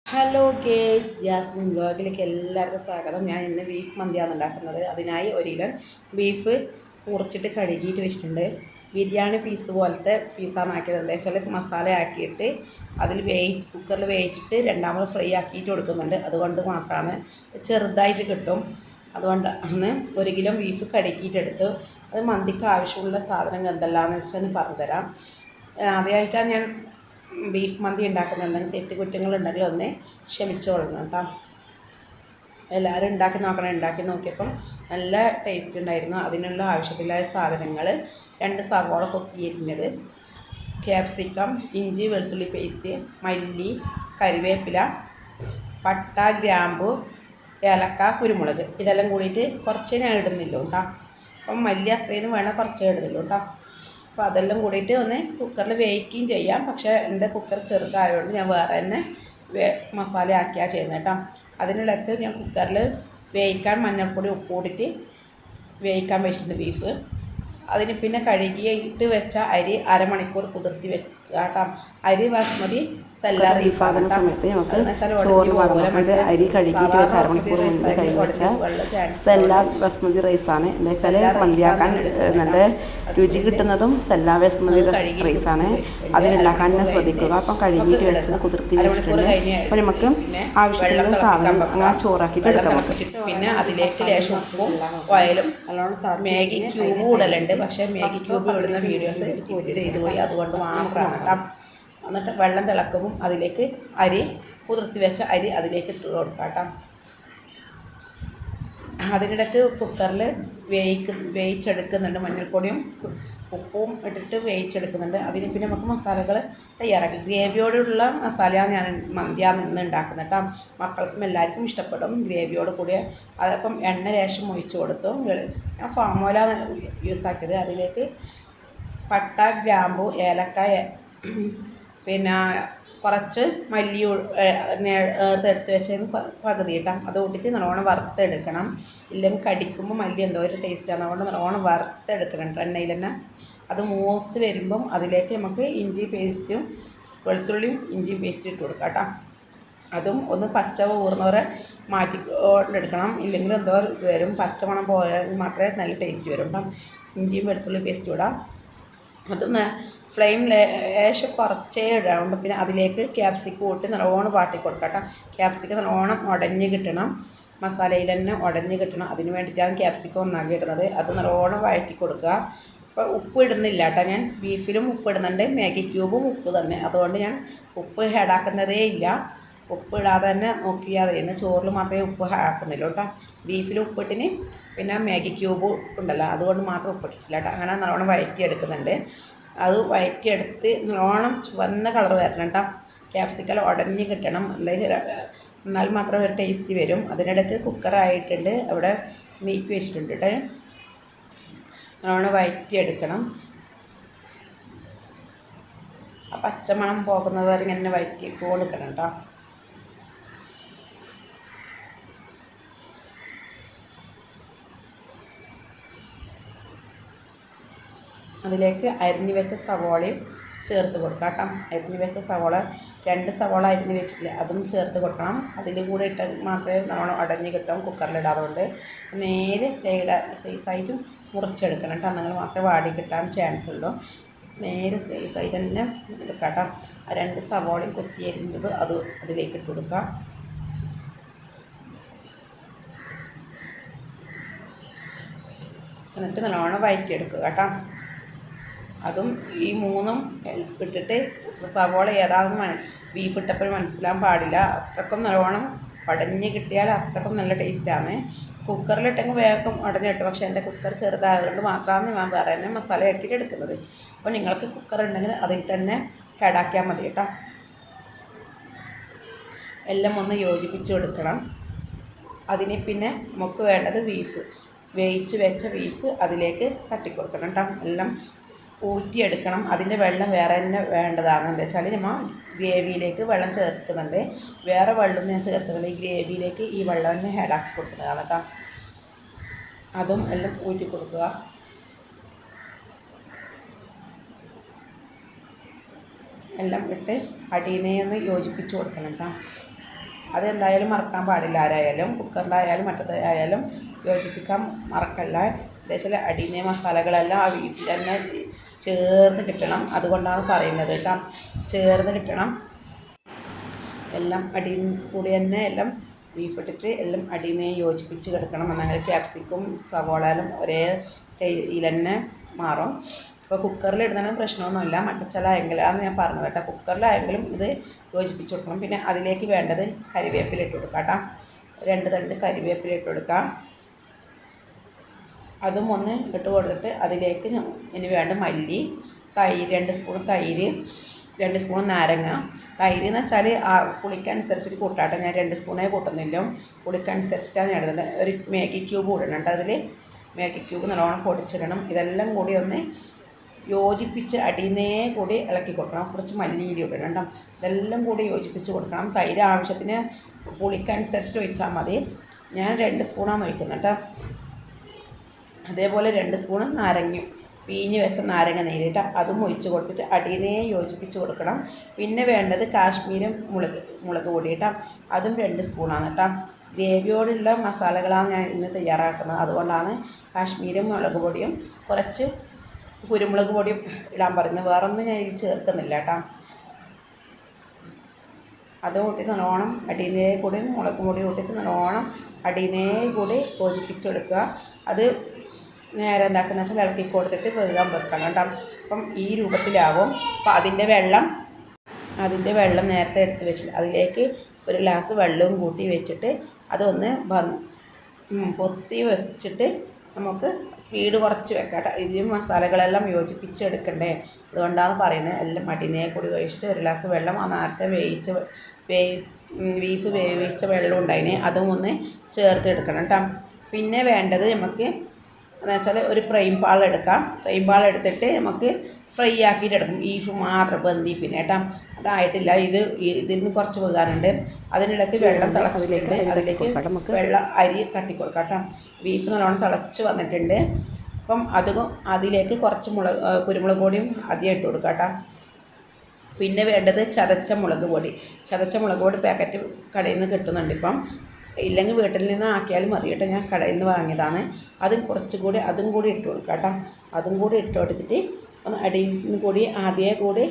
Hello guys, Jasmine വ്ലോഗിലേക്ക് എല്ലാവർക്കും സ്വാഗതം. ഞാൻ ഇന്ന് ബീഫ് മന്തിയാണ് ഉണ്ടാക്കുന്നത്. അതിനായി ഒരു കിലോ ബീഫ് മുറിച്ചിട്ട് കഴുകിയിട്ട് വെച്ചിട്ടുണ്ട്. ബിരിയാണി പീസ് പോലത്തെ പീസാണ് ആക്കിയത്. എന്താ വെച്ചാൽ മസാല ആക്കിയിട്ട് അതിൽ കുക്കറിൽ വേവിച്ചിട്ട് രണ്ടാമത് ഫ്രൈ ആക്കിയിട്ട് കൊടുക്കുന്നുണ്ട്. അതുകൊണ്ട് മാത്രമാണ് ചെറുതായിട്ട് കിട്ടും. അതുകൊണ്ടാണ് ഒരു കിലോ ബീഫ് കഴുകിയിട്ടെടുത്തു. അത് മന്തിക്ക് ആവശ്യമുള്ള സാധനങ്ങൾ എന്തെല്ലാമെന്ന് വെച്ചാൽ പറഞ്ഞുതരാം. ആദ്യമായിട്ടാണ് ഞാൻ ബീഫ് മന്തി ഉണ്ടാക്കുന്നുണ്ടെങ്കിൽ തെറ്റുകുറ്റങ്ങളുണ്ടെങ്കിൽ ഒന്ന് ക്ഷമിച്ചു കൊള്ളണം കേട്ടോ. എല്ലാവരും ഉണ്ടാക്കി നോക്കണം. ഉണ്ടാക്കി നോക്കിയപ്പം നല്ല ടേസ്റ്റ് ഉണ്ടായിരുന്നു. അതിനുള്ള ആവശ്യത്തിലായ സാധനങ്ങൾ: 2 സവാള കൊത്തിയരിഞ്ഞത്, ക്യാപ്സിക്കം, ഇഞ്ചി വെളുത്തുള്ളി പേസ്റ്റ്, മല്ലി, കരിവേപ്പില, പട്ട, ഗ്രാമ്പു, ഏലക്ക, കുരുമുളക്. ഇതെല്ലാം കൂടിയിട്ട് കുറച്ചേ ഞാൻ ഇടുന്നില്ല കേട്ടോ. അപ്പം മല്ലി അത്രയും വേണം, കുറച്ചേ ഇടുന്നില്ല കേട്ടോ. അപ്പോൾ അതെല്ലാം കൂടിയിട്ട് ഒന്ന് കുക്കറിൽ വേവിക്കുകയും ചെയ്യാം. പക്ഷേ എൻ്റെ കുക്കർ ചെറുതായതുകൊണ്ട് ഞാൻ വേറെ തന്നെ മസാല ആക്കിയാണ് ചെയ്യുന്നത് കേട്ടോ. അതിനിടയ്ക്ക് ഞാൻ കുക്കറിൽ വേവിക്കാൻ മഞ്ഞൾപ്പൊടി ഉപ്പ് കൂടിയിട്ട് വേവിക്കാൻ വെച്ചിട്ടുണ്ട് ബീഫ്. അതിന് പിന്നെ കഴുകിയിട്ട് വെച്ച അരി അരമണിക്കൂർ കുതിർത്തി വെക്കുക കേട്ടോ. അരി ബാസ്മതി സെല്ല റൈസാകുന്ന സമയത്ത് നമുക്ക് ചോറ് വറക്കുന്നത് അരി കഴുകിയിട്ട് വെച്ച അരമണിക്കൂർ മുന്നേ കഴുകി വെച്ച സെല്ല ബസ്മതി റൈസാണ്. എന്താ വെച്ചാൽ മന്തിയാക്കാൻ നല്ല രുചി കിട്ടുന്നതും സെല്ല ബസ്മതി റൈസാണ്. അതിനുണ്ടാക്കാൻ ശ്രദ്ധിക്കുക. അപ്പം കഴുകിയിട്ട് വെച്ചത് കുതിർത്തി വെച്ചിട്ടുണ്ട്. അപ്പോൾ നമുക്ക് ആവശ്യമുള്ള സാധനം അങ്ങനെ ചോറാക്കിയിട്ട് എടുക്കാം. പിന്നെ അതിലേക്ക് ലേശം ഉപ്പും ഓയിലും മാഗി ക്യൂബ് ഇടലുണ്ട്. പക്ഷേ മാഗി ക്യൂബ് ഇടുന്ന വീഡിയോസ് സ്കിപ്പ് ചെയ്തു പോയി, അതുകൊണ്ട് മാത്രമാണ് കേട്ടോ. എന്നിട്ട് വെള്ളം തിളക്കുമ്പോൾ അതിലേക്ക് കുതിർത്തി വെച്ച അരി അതിലേക്ക് ഇട്ട് കൊടുക്കാം കേട്ടോ. അതിനിടയ്ക്ക് കുക്കറിൽ വേവിച്ചെടുക്കുന്നുണ്ട്. മഞ്ഞൾപ്പൊടിയും ഉപ്പും ഇട്ടിട്ട് വേവിച്ചെടുക്കുന്നുണ്ട്. അതിന് പിന്നെ നമുക്ക് മസാലകൾ തയ്യാറാക്കി ഗ്രേവിയോടുള്ള മസാലയാണ് ഞാൻ മന്തിയാണ് നിന്ന് ഉണ്ടാക്കുന്നത് കേട്ടോ. മക്കൾക്കും എല്ലാവർക്കും ഇഷ്ടപ്പെടും ഗ്രേവിയോട് കൂടിയ. അതപ്പം എണ്ണ ലേശം ഒഴിച്ച് കൊടുത്തു. ഞാൻ ഫാം ഓയിലാണ് യൂസാക്കിയത്. അതിലേക്ക് പട്ട, ഗ്രാമ്പു, ഏലക്കായ, പിന്നെ കുറച്ച് മല്ലി എടുത്ത് വെച്ചതിന് പകുതി ഇട്ടാം. അത് കൂട്ടിയിട്ട് നല്ലോണം വറുത്തെടുക്കണം. ഇല്ലെങ്കിൽ കടിക്കുമ്പോൾ മല്ലി എന്തോ ഒരു ടേസ്റ്റാണ്. അതുകൊണ്ട് നല്ലോണം വറുത്തെടുക്കണം എണ്ണയിൽ തന്നെ. അത് മൂത്ത് വരുമ്പം അതിലേക്ക് നമുക്ക് ഇഞ്ചി പേസ്റ്റും വെളുത്തുള്ളിയും ഇഞ്ചിയും പേസ്റ്റ് ഇട്ട് കൊടുക്കാം കേട്ടോ. അതും ഒന്ന് പച്ച ഊർന്നവരെ മാറ്റിക്കൊണ്ടെടുക്കണം. ഇല്ലെങ്കിൽ എന്തോ ഇത് വരും, പച്ചമണം പോയാൽ മാത്രമേ നല്ല ടേസ്റ്റ് വരും കേട്ടോ. ഇഞ്ചിയും വെളുത്തുള്ളി പേസ്റ്റും ഇടാം. അത് ഫ്ലെയിം ലേശം കുറച്ചേ ഇടാറുണ്ട്. പിന്നെ അതിലേക്ക് ക്യാപ്സിക്കം ഇട്ട് നല്ലോണം വാട്ടി കൊടുക്കാം കേട്ടോ. ക്യാപ്സിക്കം നല്ലോണം ഉടഞ്ഞ് കിട്ടണം, മസാലയിൽ തന്നെ ഉടഞ്ഞ് കിട്ടണം. അതിന് വേണ്ടിയിട്ടാണ് ക്യാപ്സിക്കം ഒന്നാക്കി ഇടുന്നത്. അത് നല്ലോണം വഴറ്റി കൊടുക്കുക. അപ്പോൾ ഉപ്പ് ഇടുന്നില്ല കേട്ടോ. ഞാൻ ബീഫിലും ഉപ്പ് ഇടുന്നുണ്ട്, മാഗി ക്യൂബും ഉപ്പ് തന്നെ. അതുകൊണ്ട് ഞാൻ ഉപ്പ് ആക്കുന്നതേ ഇല്ല. ഉപ്പ് ഇടാതെ തന്നെ നോക്കിയാൽ മതി. ചോറിൽ മാത്രമേ ഉപ്പ് ആക്കുന്നില്ല കേട്ടോ. ബീഫിൽ ഉപ്പിട്ടിന് പിന്നെ മാഗി ക്യൂബ് ഉണ്ടല്ലോ, അതുകൊണ്ട് മാത്രം ഉപ്പിട്ടിട്ടില്ല കേട്ടോ. അങ്ങനെ നല്ലോണം വഴറ്റിയെടുക്കുന്നുണ്ട്. അത് വഴറ്റിയെടുത്ത് നല്ലോണം ചുവന്ന കളർ വരണം കേട്ടോ. ക്യാപ്സിക്കൽ ഉടഞ്ഞ് കിട്ടണം, എന്നാൽ മാത്രം ഒരു ടേസ്റ്റ് വരും. അതിനിടയ്ക്ക് കുക്കറായിട്ടുണ്ട്, അവിടെ നീക്കി വെച്ചിട്ടുണ്ട് കേട്ടോ. നല്ലോണം വഴറ്റിയെടുക്കണം. ആ പച്ചമണം പോകുന്നത് വരെ ഇങ്ങനെ വഴറ്റി കൊടുക്കണം കേട്ടോ. അതിലേക്ക് അരിഞ്ഞ് വെച്ച സവോളയും ചേർത്ത് കൊടുക്കാം കേട്ടോ. അരിഞ്ഞ് വെച്ച സവോള 2 സവോള അരിഞ്ഞ് വെച്ചിട്ടില്ല, അതും ചേർത്ത് കൊടുക്കണം. അതിൽ കൂടെ ഇട്ട് മാത്രമേ നല്ലോണം അടഞ്ഞ് കിട്ടും കുക്കറിലിടാറുണ്ട്. നേരെ സ്ലൈസായിട്ടും മുറിച്ചെടുക്കണം കേട്ടോ. നിങ്ങൾ മാത്രമേ വാടി കിട്ടാൻ ചാൻസ് ഉള്ളൂ. നേരെ സ്ലൈസായിട്ട് തന്നെ എടുക്കാം കേട്ടോ. ആ 2 സവോളയും കൊത്തി അരിഞ്ഞത് അതിലേക്ക് ഇട്ട് കൊടുക്കാം. എന്നിട്ട് നല്ലോണം വഴറ്റിയെടുക്കുക കേട്ടോ. അതും ഈ 3ഉം ഇട്ടിട്ട് സവോള ഏതാണെന്ന് ബീഫ് ഇട്ടപ്പോൾ മനസ്സിലാൻ പാടില്ല. അത്രക്കും നല്ലോണം ഉടഞ്ഞ് കിട്ടിയാൽ അത്രക്കും നല്ല ടേസ്റ്റാണ്. കുക്കറിലിട്ടെങ്കിൽ വേഗം ഉടഞ്ഞിട്ട്, പക്ഷേ എൻ്റെ കുക്കർ ചെറുതായതുകൊണ്ട് മാത്രമാണ് ഞാൻ വേറെ തന്നെ മസാല ഇട്ടിട്ട് എടുക്കുന്നത്. അപ്പോൾ നിങ്ങൾക്ക് കുക്കർ ഉണ്ടെങ്കിൽ അതിൽ തന്നെ ആഡാക്കിയാൽ മതി കേട്ടോ. എല്ലാം ഒന്ന് യോജിപ്പിച്ച് കൊടുക്കണം. അതിന് പിന്നെ നമുക്ക് വേണ്ടത് വേവിച്ച് വെച്ച ബീഫ് അതിലേക്ക് തട്ടിക്കൊടുക്കണം കേട്ടോ. എല്ലാം ഊറ്റിയെടുക്കണം. അതിൻ്റെ വെള്ളം വേറെ തന്നെ വേണ്ടതാണ്. എന്താ വെച്ചാൽ നമ്മൾ ഗ്രേവിയിലേക്ക് വെള്ളം ചേർക്കുന്നുണ്ട്. വേറെ വെള്ളം ഞാൻ ചേർക്കുന്നില്ല. ഈ ഗ്രേവിയിലേക്ക് ഈ വെള്ളം തന്നെ ആഡാക്കി കൊടുക്കുന്നതാണ് കേട്ടോ. അതും എല്ലാം ഊറ്റി കൊടുക്കുക. എല്ലാം ഇട്ട് അടിയിനെ ഒന്ന് യോജിപ്പിച്ച് കൊടുക്കണം കേട്ടോ. അതെന്തായാലും മറക്കാൻ പാടില്ല. ആരായാലും കുക്കറിലായാലും മറ്റേതായാലും യോജിപ്പിക്കാൻ മറക്കല്ല. എന്താ അടിയിലെ മസാലകളെല്ലാം ആ ബീഫിൽ തന്നെ ചേർന്ന് കിട്ടണം. അതുകൊണ്ടാണ് പറയുന്നത് കേട്ടോ, ചേർന്ന് കിട്ടണം. എല്ലാം അടിയിൽ കൂടി തന്നെ എല്ലാം ബീഫ് ഇട്ടിട്ട് എല്ലാം അടിയിനെ യോജിപ്പിച്ച് കിടക്കണം. എന്നാൽ ക്യാപ്സിക്കും സവോളയിലും ഒരേ ഇതിൽ തന്നെ മാറും. ഇപ്പോൾ കുക്കറിലിടുന്നതിന് പ്രശ്നമൊന്നുമില്ല. മറ്റച്ചാലായെങ്കിലാണ് ഞാൻ പറഞ്ഞത് കേട്ടോ. കുക്കറിലായെങ്കിലും ഇത് യോജിപ്പിച്ച് കൊടുക്കണം. പിന്നെ അതിലേക്ക് വേണ്ടത് കരിവേപ്പില ഇട്ട് കൊടുക്കാം കേട്ടോ. 2 തണ്ട് കരിവേപ്പില ഇട്ട് കൊടുക്കാം. അതും ഒന്ന് ഇട്ട് കൊടുത്തിട്ട് അതിലേക്ക് ഇനി വേണ്ട മല്ലി, തൈര് 2 സ്പൂൺ തൈര്, 2 സ്പൂൺ നാരങ്ങ. തൈര് എന്ന് വെച്ചാൽ പുളിക്കനുസരിച്ചിട്ട് കൂട്ടാട്ടെ. ഞാൻ 2 സ്പൂണേ കൂട്ടുന്നില്ല, പുളിക്കനുസരിച്ചിട്ടാണ് ഞാൻ ഇടുന്നത്. ഒരു മാഗി ക്യൂബ് ഇടണം കേട്ടോ. അതിൽ മാഗി ക്യൂബ് നല്ലോണം പൊടിച്ചിടണം. ഇതെല്ലാം കൂടി ഒന്ന് യോജിപ്പിച്ച് അടിയിന്നേ കൂടി ഇളക്കി കൊടുക്കണം. കുറച്ച് മല്ലിയില ഇടണം കേട്ടോ. ഇതെല്ലാം കൂടി യോജിപ്പിച്ച് കൊടുക്കണം. തൈര് ആവശ്യത്തിന് പുളിക്കനുസരിച്ചിട്ട് ഒഴിച്ചാൽ മതി. ഞാൻ 2 സ്പൂണാണ് ഒഴിക്കുന്നത് കേട്ടോ. അതേപോലെ 2 സ്പൂൺ നാരങ്ങയും പിഴിഞ്ഞ് വെച്ച നാരങ്ങ നീരിട്ട് അതും ഒഴിച്ച് കൊടുത്തിട്ട് അടിയിനെ യോജിപ്പിച്ച് കൊടുക്കണം. പിന്നെ വേണ്ടത് കാശ്മീരി മുളക് പൊടി കേട്ടോ. അതും 2 സ്പൂണാണ് കേട്ടോ. ഗ്രേവിയോടുള്ള മസാലകളാണ് ഞാൻ ഇന്ന് തയ്യാറാക്കുന്നത്. അതുകൊണ്ടാണ് കാശ്മീരി മുളക് പൊടിയും കുറച്ച് കുരുമുളക് പൊടിയും ഇടാൻ പറയുന്നത്. വേറൊന്നും ഞാൻ ഇതിൽ ചേർക്കുന്നില്ല കേട്ടോ. അത് കൂട്ടി നല്ലോണം അടിയിനേ കൂടി മുളക് പൊടി കൂട്ടിയിട്ട് നല്ലോണം അടിയിനേ കൂടി യോജിപ്പിച്ചെടുക്കുക. അത് നേരെ എന്താക്കുന്ന വെച്ചാൽ ഇളക്കി കൊടുത്തിട്ട് വേഗം വെക്കണം കേട്ടോ. അപ്പം ഈ രൂപത്തിലാവും. അപ്പം അതിൻ്റെ വെള്ളം നേരത്തെ എടുത്ത് വെച്ചിട്ട് അതിലേക്ക് ഒരു ഗ്ലാസ് വെള്ളവും കൂട്ടി വെച്ചിട്ട് അതൊന്ന് പൊത്തി വെച്ചിട്ട് നമുക്ക് സ്പീഡ് കുറച്ച് വെക്കാം കേട്ടോ. ഇതിൽ മസാലകളെല്ലാം യോജിപ്പിച്ചെടുക്കണ്ടേ, അതുകൊണ്ടാണ് പറയുന്നത്. എല്ലാം അടിനെ കൂടി ഒഴിച്ചിട്ട് ഒരു ഗ്ലാസ് വെള്ളം ആ നേരത്തെ ബീഫ് വേവിച്ച വെള്ളം ഉണ്ടായിന് അതും ഒന്ന് ചേർത്തെടുക്കണം കേട്ടോ. പിന്നെ വേണ്ടത് നമുക്ക് എന്ന് വെച്ചാൽ ഒരു ഫ്രൈം പാൾ എടുക്കാം. ഫ്രൈം പാൾ എടുത്തിട്ട് നമുക്ക് ഫ്രൈ ആക്കിയിട്ട് എടുക്കും. ബീഫ് മാത്രം ബന്ധിപ്പിന് കേട്ടോ. അതായിട്ടില്ല. ഇതിൽ നിന്ന് കുറച്ച് പോകാനുണ്ട്. അതിനിടയ്ക്ക് വെള്ളം തിളച്ചിട്ടുണ്ട്. അതിലേക്ക് അരി തട്ടി കൊടുക്കാം കേട്ടോ. ബീഫ് നല്ലോണം തിളച്ച് വന്നിട്ടുണ്ട്. അപ്പം അതിലേക്ക് കുറച്ച് കുരുമുളക് പൊടിയും അധികം ഇട്ട് കൊടുക്കാം കേട്ടോ. പിന്നെ വേണ്ടത് ചതച്ച മുളക് പൊടി പാക്കറ്റ് കടയിൽ നിന്ന് കിട്ടുന്നുണ്ട് ഇപ്പം. ഇല്ലെങ്കിൽ വീട്ടിൽ നിന്ന് ആക്കിയാലും മതി കേട്ടോ. ഞാൻ കടയിൽ നിന്ന് വാങ്ങിയതാണ്. അതും കൂടി ഇട്ട് കൊടുക്കാം കേട്ടോ. അതും കൂടി ഇട്ട് കൊടുത്തിട്ട് ഒന്ന് അടിയിൽ നിന്ന് കൂടി ആദ്യമേ കൂടി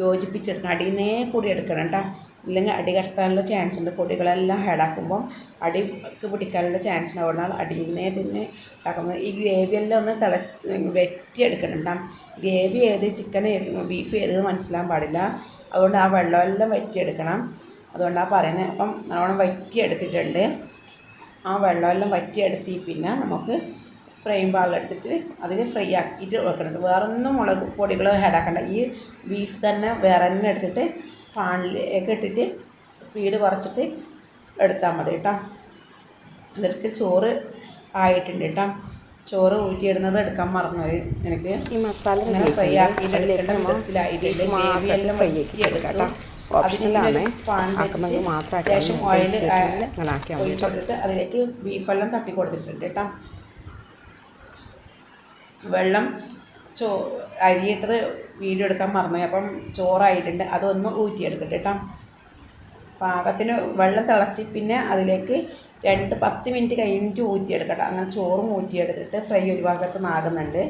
യോജിപ്പിച്ചെടുക്കണം. അടിയിന്നേ കൂടി എടുക്കണം കേട്ടോ. ഇല്ലെങ്കിൽ അടി കട്ടാനുള്ള ചാൻസ് ഉണ്ട്. പൊടികളെല്ലാം ഹേഡാക്കുമ്പം അടിക്ക് പിടിക്കാനുള്ള ചാൻസ് ഉണ്ടാവുന്നതാണ് അടിയിന്നേ തന്നെ ഉണ്ടാക്കുന്നത്. ഈ ഗ്രേവിയെല്ലാം ഒന്ന് വെറ്റിയെടുക്കണം കേട്ടോ. ഗ്രേവി ഏത്, ചിക്കൻ ഏത്, ബീഫ് ഏത് മനസ്സിലാൻ പാടില്ല. അതുകൊണ്ട് ആ വെള്ളമെല്ലാം വറ്റിയെടുക്കണം. അതുകൊണ്ടാണ് പറയുന്നത്. അപ്പം നല്ലോണം വറ്റിയെടുത്തിട്ടുണ്ട്. ആ വെള്ളമെല്ലാം വറ്റിയെടുത്തി പിന്നെ നമുക്ക് ഫ്രൈം പാളിലെടുത്തിട്ട് അതിൽ ഫ്രൈ ആക്കിയിട്ട് വെക്കുന്നുണ്ട്. വേറൊന്നും മുളക് പൊടികൾ ഹേഡാക്കണ്ട. ഈ ബീഫ് തന്നെ വേറെ തന്നെ എടുത്തിട്ട് പാനിലേക്ക് ഇട്ടിട്ട് സ്പീഡ് കുറച്ചിട്ട് എടുത്താൽ മതി കേട്ടോ. അതിലേക്ക് ചോറ് ആയിട്ടുണ്ട് കേട്ടോ. ചോറ് ഊറ്റിയിടുന്നത് എടുക്കാൻ മറന്നുപോയി എനിക്ക്. ഈ മസാല ഇങ്ങനെ ഫ്രൈ ആക്കിയിട്ട് എടുക്കേണ്ട വിധത്തിലായിട്ടുണ്ട്. ഗ്രേവി എല്ലാം വറ്റിയെടുക്കാം. ഓപ്ഷനിലാണ് ആക്കുന്നെങ്കിൽ മാത്രം അത്യാവശ്യം ഓയിൽ ഒഴിച്ചെടുത്തിട്ട് അതിലേക്ക് ബീഫെല്ലാം തട്ടി കൊടുത്തിട്ടുണ്ട് കേട്ടോ. വെള്ളം അരിയിട്ടത് വീഡിയോ എടുക്കാൻ മറന്നുപോയി. അപ്പം ചോറായിട്ടുണ്ട്. അതൊന്ന് ഊറ്റിയെടുക്കട്ടെ കേട്ടോ. പാകത്തിന് വെള്ളം തിളച്ച് പിന്നെ അതിലേക്ക് 10 മിനിറ്റ് കഴിഞ്ഞിട്ട് ഊറ്റിയെടുക്കട്ടെ. അങ്ങനെ ചോറും ഊറ്റിയെടുത്തിട്ട് ഫ്രൈ ഒരു ഭാഗത്ത് നാകുന്നുണ്ട്.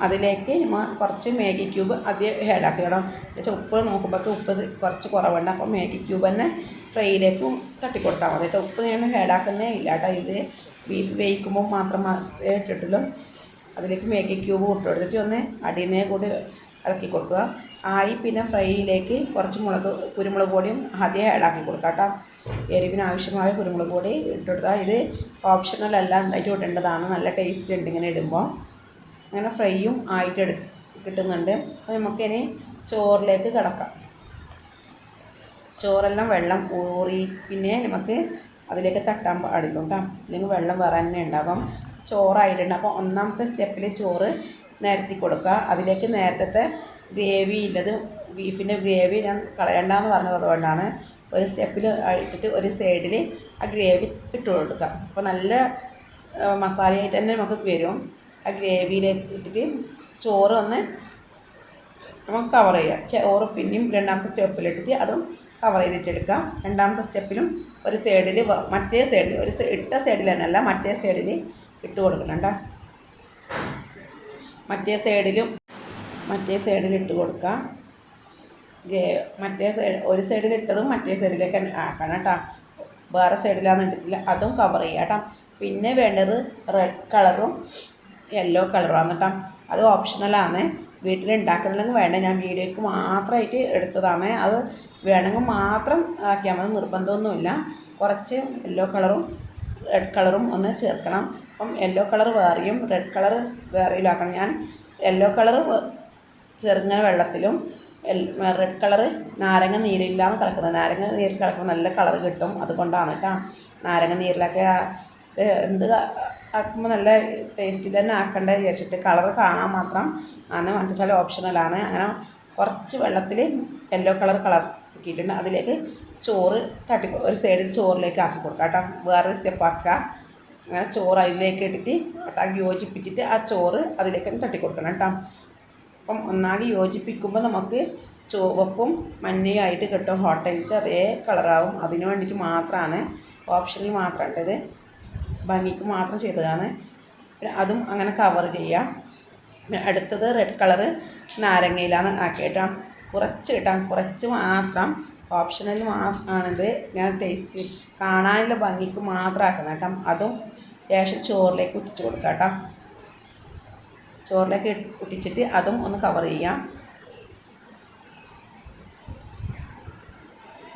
അതിലേക്ക് കുറച്ച് മാഗി ക്യൂബ് ആദ്യം ഹേഡാക്കിയിടണം. എന്നുവെച്ചാൽ ഉപ്പ് നോക്കുമ്പോൾ ഉപ്പ് കുറച്ച് കുറവുണ്ട്. അപ്പോൾ മാഗി ക്യൂബ് തന്നെ ഫ്രൈയിലേക്കും തട്ടിക്കൊടുത്താൽ മതി കേട്ടോ. ഉപ്പ് ഞാൻ ഹേഡാക്കുന്നേ ഇല്ല കേട്ടോ. ഇത് ബീഫ് വേവിക്കുമ്പോൾ മാത്രം ഇട്ടിട്ടുള്ളൂ. അതിലേക്ക് മാഗി ക്യൂബ് ഇട്ട് കൊടുത്തിട്ട് ഒന്ന് അടിയിനെ കൂടി ഇളക്കി കൊടുക്കുക. പിന്നെ ഫ്രൈയിലേക്ക് കുറച്ച് കുരുമുളക് പൊടിയും ആദ്യം ആഡാക്കി കൊടുക്കാം കേട്ടോ. എരിവിന് ആവശ്യമായ കുരുമുളക് പൊടി ഇട്ട് കൊടുത്താൽ ഇത് ഓപ്ഷണലല്ല, എന്തായിട്ട് ഇടേണ്ടതാണ്. നല്ല ടേസ്റ്റ് ഉണ്ട് ഇങ്ങനെ ഇടുമ്പോൾ. അങ്ങനെ ഫ്രൈയും ആയിട്ട് കിട്ടുന്നുണ്ട്. അപ്പോൾ നമുക്കിനി ചോറിലേക്ക് കിടക്കാം. ചോറെല്ലാം വെള്ളം ഊറി പിന്നെ നമുക്ക് അതിലേക്ക് തട്ടാൻ പാടില്ല കേട്ടോ. അല്ലെങ്കിൽ വെള്ളം വേറെ തന്നെ ഉണ്ടാകും. ചോറായിട്ടുണ്ട്. അപ്പോൾ ഒന്നാമത്തെ സ്റ്റെപ്പിൽ ചോറ് നിരത്തി കൊടുക്കുക. അതിലേക്ക് നേരത്തെ ഗ്രേവി ഉള്ളത് ബീഫിൻ്റെ ഗ്രേവി ഞാൻ കളയണ്ടെന്ന് പറഞ്ഞത് അതുകൊണ്ടാണ്. ഒരു സ്റ്റെപ്പിൽ ഇട്ടിട്ട് ഒരു സൈഡിൽ ആ ഗ്രേവി ഇട്ട് കൊടുക്കുക. അപ്പോൾ നല്ല മസാലയായിട്ട് തന്നെ നമുക്ക് വരും. ആ ഗ്രേവിയിലേക്ക് ഇട്ടിട്ട് ചോറ് ഒന്ന് നമുക്ക് കവർ ചെയ്യാം. ചോറ് പിന്നെയും രണ്ടാമത്തെ സ്റ്റെപ്പിലിട്ടിട്ട് അതും കവർ ചെയ്തിട്ടെടുക്കാം. രണ്ടാമത്തെ സ്റ്റെപ്പിലും ഒരു സൈഡിൽ മറ്റേ സൈഡിൽ ഇട്ട സൈഡിൽ തന്നെയല്ല മറ്റേ സൈഡിൽ ഇട്ട് കൊടുക്കണണ്ട. മറ്റേ സൈഡിൽ ഇട്ട് കൊടുക്കാം. മറ്റേ സൈഡ് ഒരു സൈഡിൽ ഇട്ടതും മറ്റേ സൈഡിലേക്ക് ആക്കണം കേട്ടോ. വേറെ സൈഡിലാണെന്ന് ഇട്ടിട്ടില്ല, അതും കവർ ചെയ്യാം കേട്ടോ. പിന്നെ വേണ്ടത് റെഡ് കളറും യെല്ലോ കളറുമാണ് കേട്ടോ. അത് ഓപ്ഷണലാണ്, വീട്ടിലുണ്ടാക്കുന്നില്ലെങ്കിൽ വേണ്ട. ഞാൻ വീഡിയോയ്ക്ക് മാത്രമായിട്ട് എടുത്തതാണ്. അത് വേണമെങ്കിൽ മാത്രം ആക്കിയാൽ മതി, നിർബന്ധമൊന്നുമില്ല. കുറച്ച് യെല്ലോ കളറും റെഡ് കളറും ഒന്ന് ചേർക്കണം. അപ്പം യെല്ലോ കളർ വേറെയും റെഡ് കളർ വേറെയിലാക്കണം. ഞാൻ യെല്ലോ കളർ ചെറുങ്ങനെ വെള്ളത്തിലും റെഡ് കളറ് നാരങ്ങ നീരില്ലാന്ന് കലക്കുന്നത്. നാരങ്ങ നീരിൽ കലക്കുമ്പോൾ നല്ല കളർ കിട്ടും, അതുകൊണ്ടാണ് കേട്ടോ. നാരങ്ങ നീരിലൊക്കെ എന്ത് ആക്കുമ്പോൾ നല്ല ടേസ്റ്റിൽ തന്നെ ആക്കേണ്ട വിചാരിച്ചിട്ട് കളർ കാണാൻ മാത്രം ആണ്. മറ്റു ഓപ്ഷണലാണ്. അങ്ങനെ കുറച്ച് വെള്ളത്തിൽ യെല്ലോ കളർ ആക്കിയിട്ടുണ്ട്. അതിലേക്ക് ചോറ് ഒരു സൈഡിൽ ചോറിലേക്ക് ആക്കി കൊടുക്കാം കേട്ടോ. വേറൊരു സ്റ്റെപ്പ് ആക്കുക. അങ്ങനെ ചോറ് അതിലേക്ക് ഇട്ടിട്ട് യോജിപ്പിച്ചിട്ട് ആ ചോറ് അതിലേക്ക് കൊടുക്കണം കേട്ടോ. അപ്പം ഒന്നാകെ യോജിപ്പിക്കുമ്പോൾ നമുക്ക് ചുവപ്പും മഞ്ഞയും ആയിട്ട് കിട്ടും. ഹോട്ടലിലത്തെ അതേ കളറാവും. അതിന് വേണ്ടിയിട്ട് മാത്രമാണ്, ഓപ്ഷനിൽ മാത്രം ഇട്ടത്, ഭംഗിക്ക് മാത്രം ചെയ്തതാണ്. അതും അങ്ങനെ കവർ ചെയ്യാം. അടുത്തത് റെഡ് കളറ് നാരങ്ങയിലാണ് ആക്കിയിട്ടാം. കുറച്ച് മാത്രം ഓപ്ഷനിൽ ആണിത്. ഞാൻ ടേസ്റ്റ് കാണാനുള്ള ഭംഗിക്ക് മാത്രം ആക്കണം കേട്ടോ. അതും ലേശം ചോറിലേക്ക് ഒറ്റിച്ച് കൊടുക്കാം കേട്ടോ. ചോറിലേക്ക് ഒട്ടിച്ചിട്ട് അതും ഒന്ന് കവർ ചെയ്യാം.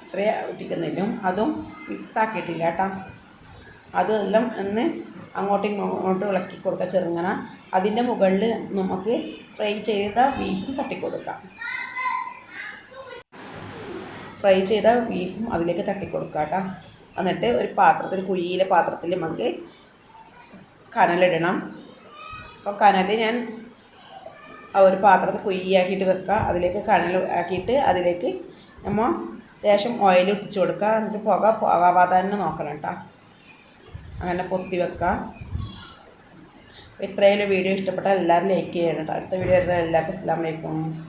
ഇത്രയും ഒട്ടിക്കുന്നില്ലും അതും മിക്സ് ആക്കിയിട്ടില്ല കേട്ടോ. അതെല്ലാം ഒന്ന് അങ്ങോട്ടും ഇങ്ങോട്ടും ഇളക്കി കൊടുക്കുക ചെറുങ്ങനെ. അതിൻ്റെ മുകളിൽ നമുക്ക് ഫ്രൈ ചെയ്ത ബീഫും തട്ടിക്കൊടുക്കാം. ഫ്രൈ ചെയ്ത ബീഫും അതിലേക്ക് തട്ടിക്കൊടുക്കുക കേട്ടോ. എന്നിട്ട് ഒരു പാത്രത്തിൽ, കുഴിയിലെ പാത്രത്തിൽ നമുക്ക് കനലിടണം. അപ്പോൾ കനൽ ഞാൻ ഒരു പാത്രത്തിൽ കുഴിയാക്കിയിട്ട് വെക്കുക. അതിലേക്ക് കനൽ ആക്കിയിട്ട് അതിലേക്ക് നമ്മൾ ലേശം ഓയിൽ ഒട്ടിച്ച് കൊടുക്കുക. എന്നിട്ട് പോകാതെ തന്നെ നോക്കണം കേട്ടോ. അങ്ങനെ പൊത്തി വെക്കുക. ഇത്രയും വീഡിയോ ഇഷ്ടപ്പെട്ടാൽ എല്ലാവരും ലൈക്ക് ചെയ്യണം കേട്ടോ. അടുത്ത വീഡിയോ വരുന്നത് എല്ലാവർക്കും അസ്സലാമു അലൈക്കും.